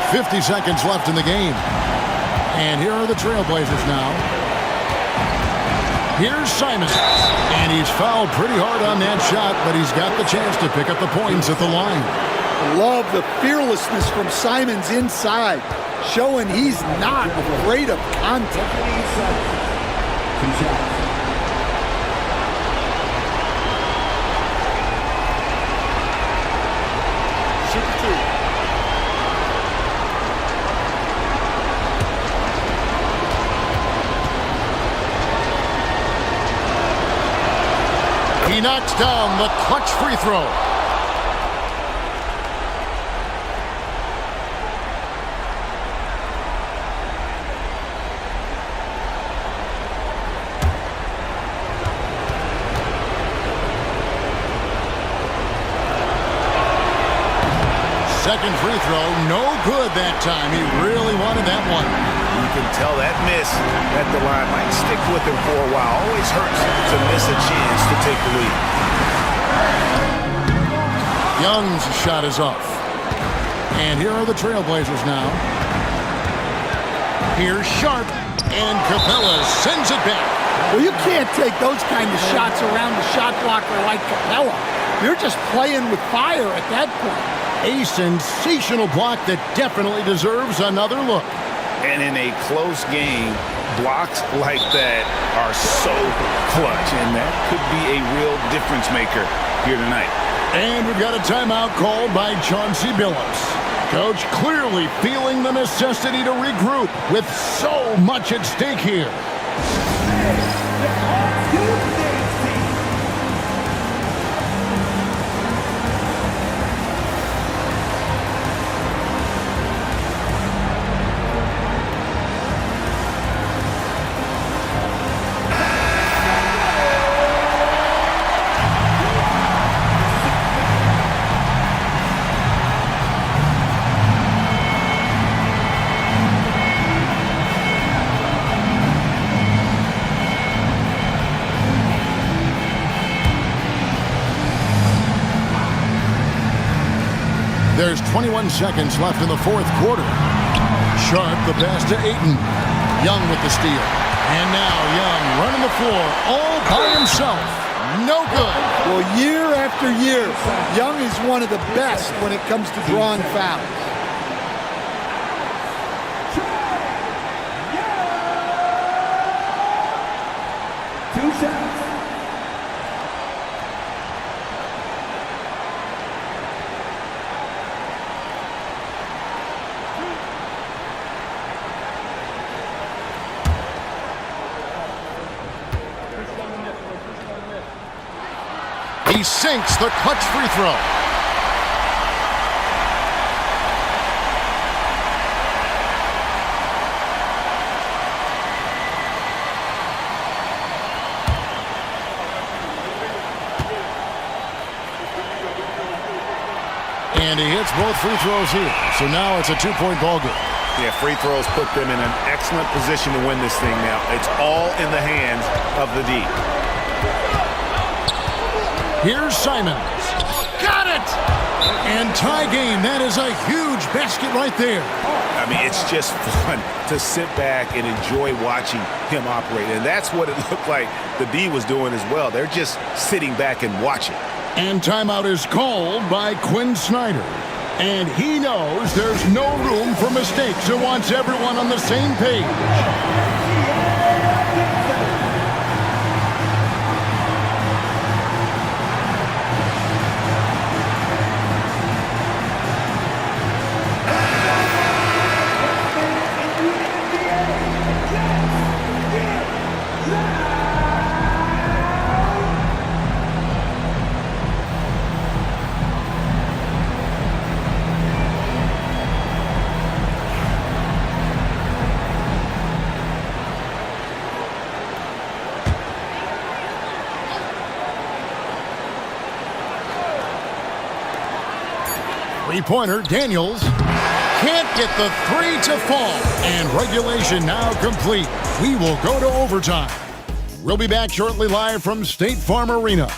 [SPEAKER 1] 50 seconds left in the game. And here are the Trailblazers now. Here's Simons. And he's fouled pretty hard on that shot, but he's got the chance to pick up the points at the line.
[SPEAKER 3] Love the fearlessness from Simons inside, showing he's not afraid of contact.
[SPEAKER 5] Shoot the 2.
[SPEAKER 1] He knocks down the clutch free throw. Second free throw, no good that time. He really wanted that one.
[SPEAKER 4] You can tell that miss at the line might stick with him for a while. Always hurts to miss a chance to take the lead.
[SPEAKER 1] Young's shot is off. And here are the Trailblazers now. Here's Sharp, and Capella sends it back.
[SPEAKER 3] Well, you can't take those kind of shots around the shot blocker like Capella. You're just playing with fire at that point.
[SPEAKER 1] A sensational block that definitely deserves another look.
[SPEAKER 4] And in a close game, blocks like that are so clutch, and that could be a real difference maker here tonight.
[SPEAKER 1] And we've got a timeout called by Chauncey Billups. Coach clearly feeling the necessity to regroup with so much at stake here. There's 21 seconds left in the fourth quarter. Sharp, the pass to Ayton. Young with the steal. And now Young running the floor all by himself. No good.
[SPEAKER 3] Well, year after year, Young is one of the best when it comes to drawing fouls.
[SPEAKER 7] Two shots.
[SPEAKER 1] He sinks the clutch free throw. And he hits both free throws here. So now it's a two-point ball game.
[SPEAKER 4] Yeah, free throws put them in an excellent position to win this thing now. It's all in the hands of the D.
[SPEAKER 1] Here's Simons. Got it! And tie game. That is a huge basket right there.
[SPEAKER 4] I mean, it's just fun to sit back and enjoy watching him operate. And that's what it looked like the D was doing as well. They're just sitting back and watching.
[SPEAKER 1] And timeout is called by Quinn Snyder. And he knows there's no room for mistakes and wants everyone on the same page. Three-pointer, Daniels. Can't get the three to fall. And regulation now complete. We will go to overtime. We'll be back shortly live from State Farm Arena.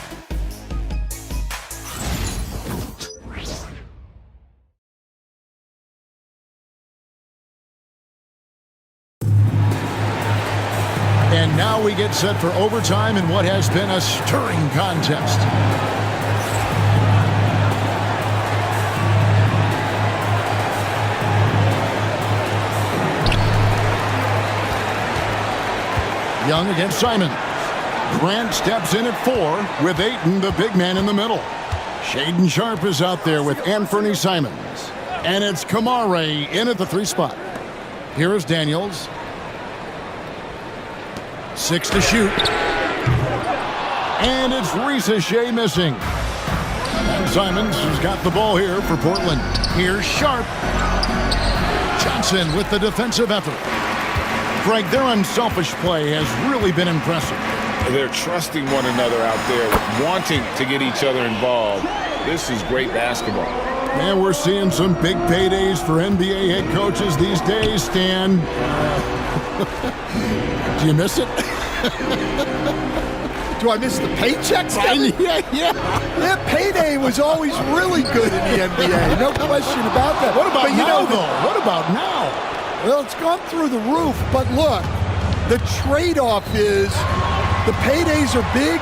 [SPEAKER 1] And now we get set for overtime in what has been a stirring contest. Young against Simon. Grant steps in at 4 with Ayton, the big man, in the middle. Shaden Sharp is out there with Anthony Simons. And it's Kamare in at the 3 spot. Here is Daniels. 6 to shoot. And it's Ricochet missing. And Simons has got the ball here for Portland. Here's Sharp. Johnson with the defensive effort. Greg, their unselfish play has really been impressive.
[SPEAKER 4] They're trusting one another out there, wanting to get each other involved. This is great basketball.
[SPEAKER 1] And we're seeing some big paydays for NBA head coaches these days, Stan. Do you miss it?
[SPEAKER 3] Do I miss the paychecks?
[SPEAKER 1] Yeah.
[SPEAKER 3] That payday was always really good in the NBA. No question about that.
[SPEAKER 1] What about
[SPEAKER 3] but
[SPEAKER 1] now, though? What about now?
[SPEAKER 3] Well, it's gone through the roof. But look, the trade-off is the paydays are big,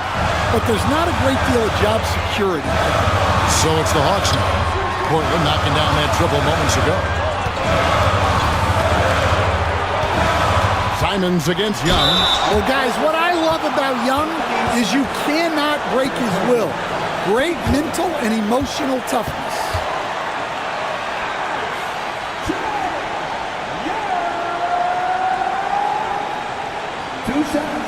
[SPEAKER 3] but there's not a great deal of job security.
[SPEAKER 1] So it's the Hawks now. Portland knocking down that triple moments ago. Simons against Young.
[SPEAKER 3] Well, guys, what I love about Young is you cannot break his will. Great mental and emotional toughness.
[SPEAKER 7] Two shots.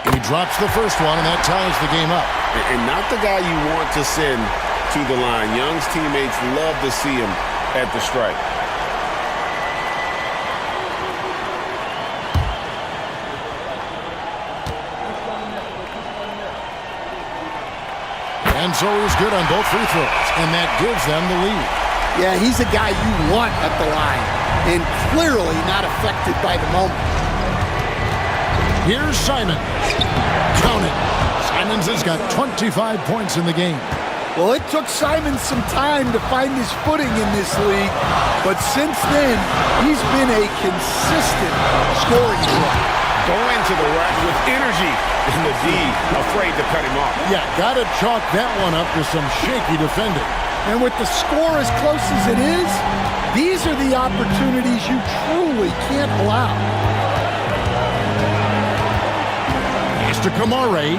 [SPEAKER 1] He drops the first one, and that ties the game up.
[SPEAKER 4] And not the guy you want to send to the line. Young's teammates love to see him at the stripe.
[SPEAKER 1] And so he's good on both free throws, and that gives them the lead.
[SPEAKER 3] Yeah, he's a guy you want at the line, and clearly not affected by the moment.
[SPEAKER 1] Here's Simons. Count it. Simons has got 25 points in the game.
[SPEAKER 3] Well, it took Simons some time to find his footing in this league, but since then, he's been a consistent scoring threat.
[SPEAKER 4] Going to the rack with energy, and the D afraid to cut him off.
[SPEAKER 1] Yeah, gotta chalk that one up to some shaky defending.
[SPEAKER 3] And with the score as close as it is, these are the opportunities you truly can't allow.
[SPEAKER 1] Pass to Kamare.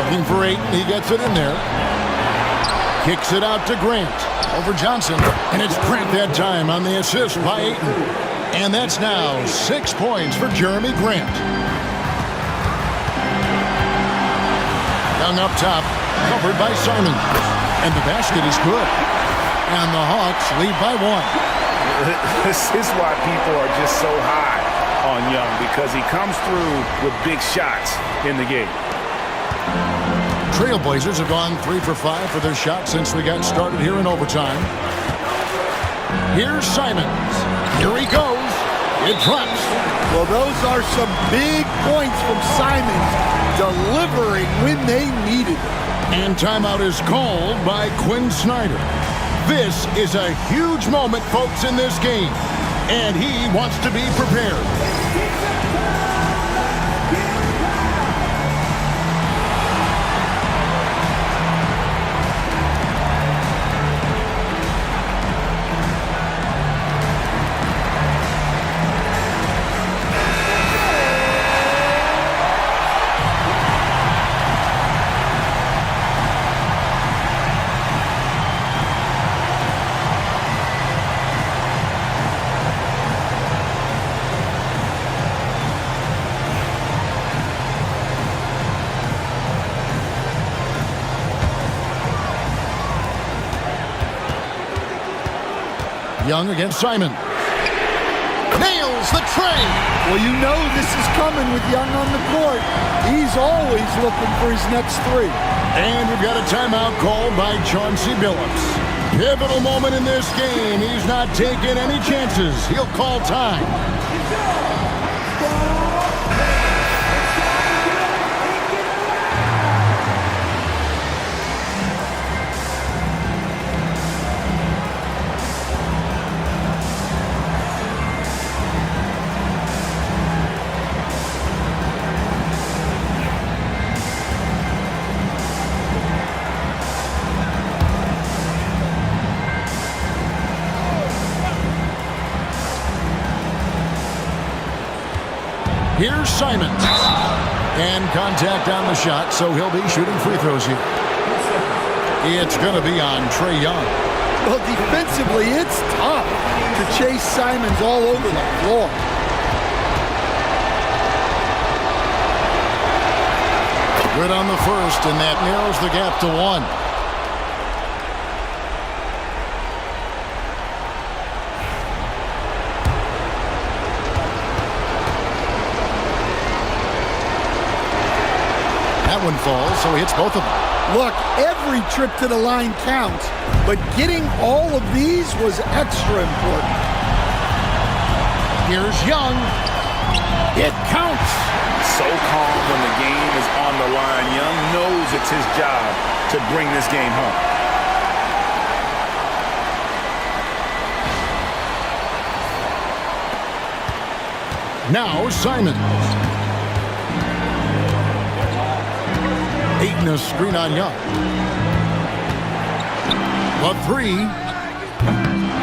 [SPEAKER 1] Looking for 8, and he gets it in there. Kicks it out to Grant. Over Johnson. And it's Grant that time on the assist by Ayton. And that's now 6 points for Jeremy Grant. Young up top, covered by Simons. And the basket is good. And the Hawks lead by 1.
[SPEAKER 4] This is why people are just so high on Young, because he comes through with big shots in the game.
[SPEAKER 1] Trailblazers have gone 3 for 5 for their shot since we got started here in overtime. Here's Simons. Here he goes. It drops.
[SPEAKER 3] Well, those are some big points from Simons, delivering when they needed it.
[SPEAKER 1] And timeout is called by Quinn Snyder. This is a huge moment, folks, in this game. And he wants to be prepared. Young against Simon. Nails the tray.
[SPEAKER 3] Well, you know this is coming with Young on the court. He's always looking for his next three.
[SPEAKER 1] And we've got a timeout called by Chauncey Billups. Pivotal moment in this game. He's not taking any chances. He'll call time. Here's Simon. And contact on the shot, so he'll be shooting free throws here. It's going to be on Trae Young.
[SPEAKER 3] Well, defensively, it's tough to chase Simons all over the floor.
[SPEAKER 1] Good on the first, and that narrows the gap to one. That one falls, so he hits both of them.
[SPEAKER 3] Look, every trip to the line counts, but getting all of these was extra important.
[SPEAKER 1] Here's Young. It counts.
[SPEAKER 4] So calm when the game is on the line. Young knows it's his job to bring this game home.
[SPEAKER 1] Now Simon. Aiton a screen on Young. The three.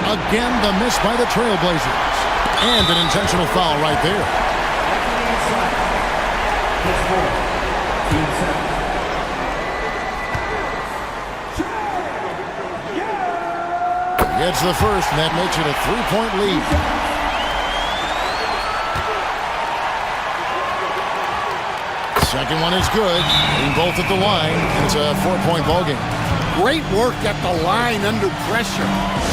[SPEAKER 1] Again, the miss by the Trailblazers. And an intentional foul right there. Gets the first, and that makes it a three-point lead. Second one is good. Getting both at the line. It's a 4-point ball game.
[SPEAKER 3] Great work at the line under pressure.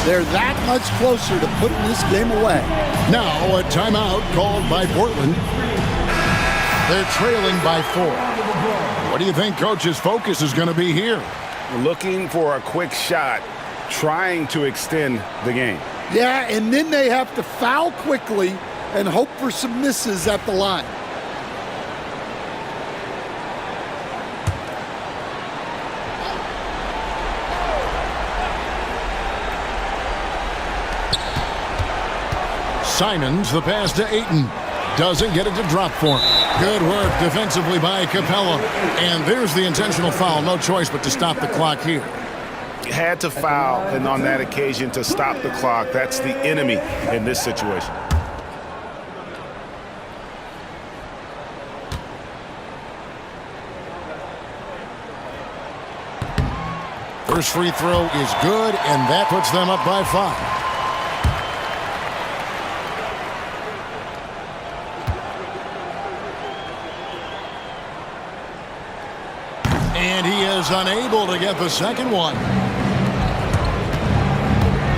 [SPEAKER 3] They're that much closer to putting this game away.
[SPEAKER 1] Now a timeout called by Portland. They're trailing by 4. What do you think Coach's focus is going to be here?
[SPEAKER 4] Looking for a quick shot, trying to extend the game.
[SPEAKER 3] Yeah, and then they have to foul quickly and hope for some misses at the line.
[SPEAKER 1] Simons, the pass to Aiton. Doesn't get it to drop for him. Good work defensively by Capella. And there's the intentional foul. No choice but to stop the clock here.
[SPEAKER 4] Had to foul, and on that occasion to stop the clock. That's the enemy in this situation.
[SPEAKER 1] First free throw is good, and that puts them up by 5. And he is unable to get the second one.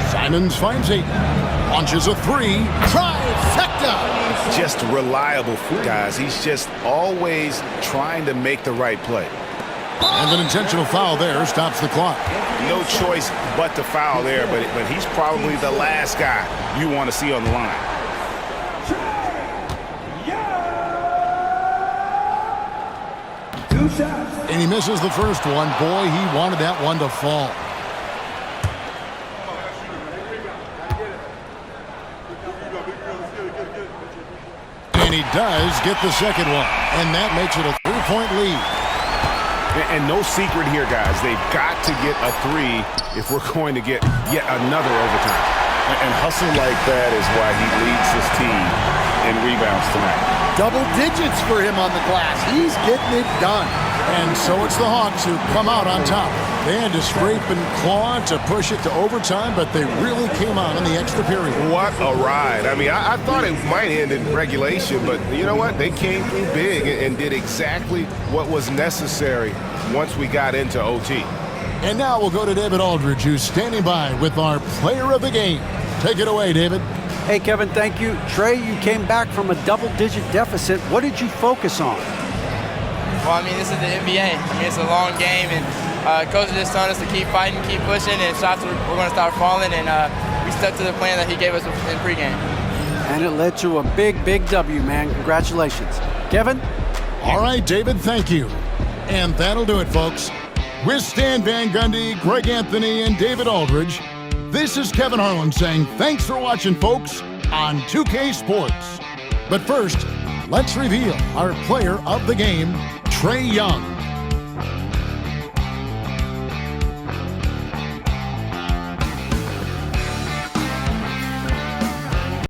[SPEAKER 1] Simons finds Aiton. Launches a three. Trifecta.
[SPEAKER 4] Just reliable, guys. He's just always trying to make the right play.
[SPEAKER 1] And an intentional foul there stops the clock.
[SPEAKER 4] No choice but to foul there, but he's probably the last guy you want to see on the line.
[SPEAKER 1] And he misses the first one. Boy, he wanted that one to fall. And he does get the second one. And that makes it a 3-point lead.
[SPEAKER 4] And no secret here, guys. They've got to get a 3 if we're going to get yet another overtime. And hustle like that is why he leads his team in rebounds tonight.
[SPEAKER 3] Double digits for him on the glass. He's getting it done.
[SPEAKER 1] And so it's the Hawks who come out on top. They had to scrape and claw to push it to overtime, but they really came out in the extra period.
[SPEAKER 4] What a ride. I mean, I thought it might end in regulation, but you know what? They came through big and did exactly what was necessary once we got into OT.
[SPEAKER 1] And now we'll go to David Aldridge, who's standing by with our player of the game. Take it away, David.
[SPEAKER 6] Hey, Kevin, thank you. Trey, you came back from a double-digit deficit. What did you focus on?
[SPEAKER 12] Well, I mean, this is the NBA. I mean, it's a long game, and coach just telling us to keep fighting, keep pushing, and shots we're going to start falling, and we stuck to the plan that he gave us in pregame.
[SPEAKER 6] And it led to a big, big W, man. Congratulations. Kevin?
[SPEAKER 1] All right, David, thank you. And that'll do it, folks. With Stan Van Gundy, Greg Anthony, and David Aldridge, this is Kevin Harlan saying thanks for watching, folks, on 2K Sports. But first, let's reveal our player of the game, Trae Young.